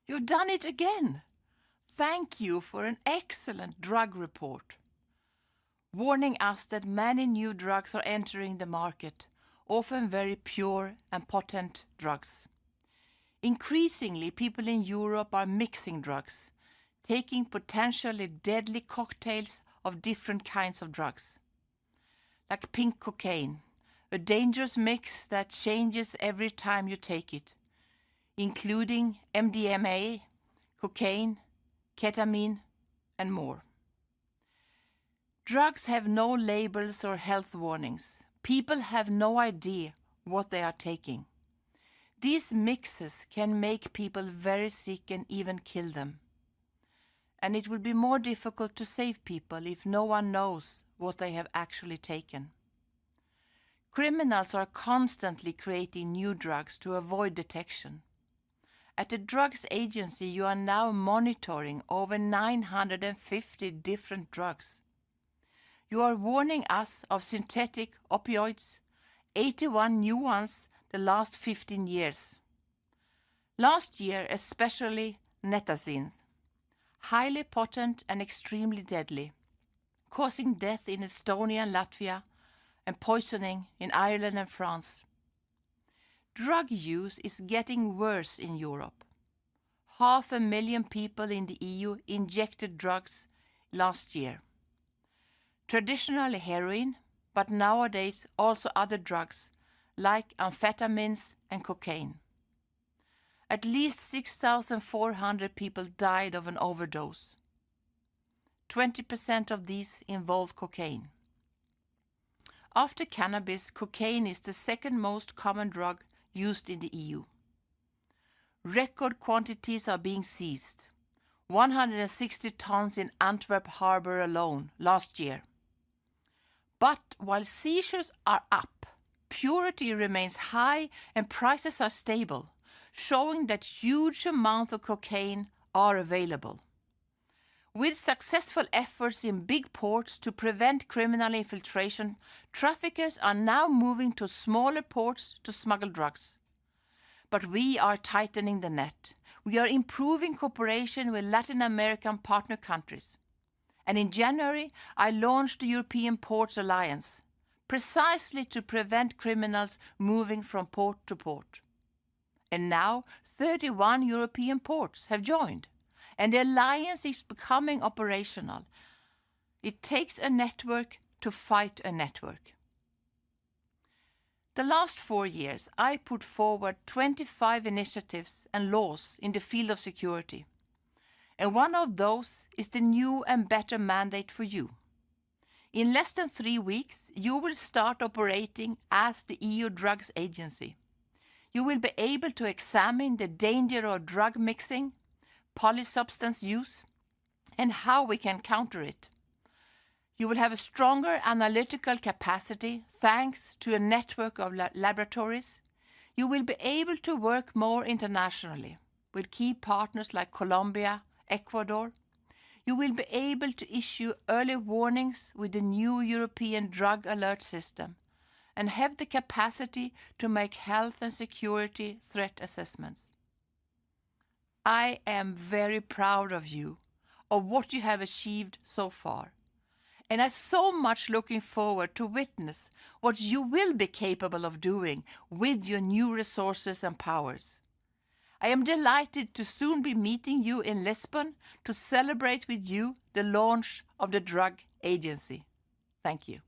You've done it again. Thank you for an excellent drug report, warning us that many new drugs are entering the market, often very pure and potent drugs. Increasingly, people in Europe are mixing drugs, taking potentially deadly cocktails of different kinds of drugs, like pink cocaine, a dangerous mix that changes every time you take it, including MDMA, cocaine, ketamine, and more. Drugs have no labels or health warnings. People have no idea what they are taking. These mixes can make people very sick and even kill them. And it will be more difficult to save people if no one knows what they have actually taken. Criminals are constantly creating new drugs to avoid detection. At the Drugs Agency, you are now monitoring over 950 different drugs. You are warning us of synthetic opioids, 81 new ones the last 15 years. Last year, especially netazines, highly potent and extremely deadly, causing death in Estonia and Latvia and poisoning in Ireland and France. Drug use is getting worse in Europe. 500,000 people in the EU injected drugs last year. Traditionally heroin, but nowadays also other drugs like amphetamines and cocaine. At least 6,400 people died of an overdose. 20% of these involved cocaine. After cannabis, cocaine is the second most common drug used in the EU. Record quantities are being seized. 160 tons in Antwerp harbour alone last year. But while seizures are up, purity remains high and prices are stable, showing that huge amounts of cocaine are available. With successful efforts in big ports to prevent criminal infiltration, traffickers are now moving to smaller ports to smuggle drugs. But we are tightening the net. We are improving cooperation with Latin American partner countries. And in January, I launched the European Ports Alliance, precisely to prevent criminals moving from port to port. And now 31 European ports have joined, and the alliance is becoming operational. It takes a network to fight a network. The last 4 years, I put forward 25 initiatives and laws in the field of security. And one of those is the new and better mandate for you. In less than 3 weeks, you will start operating as the EU Drugs Agency. You will be able to examine the danger of drug mixing, polysubstance use, and how we can counter it. You will have a stronger analytical capacity thanks to a network of laboratories. You will be able to work more internationally with key partners like Colombia, Ecuador. You will be able to issue early warnings with the new European Drug Alert System and have the capacity to make health and security threat assessments. I am very proud of you, of what you have achieved so far. And I'm so much looking forward to witness what you will be capable of doing with your new resources and powers. I am delighted to soon be meeting you in Lisbon to celebrate with you the launch of the Drug Agency. Thank you.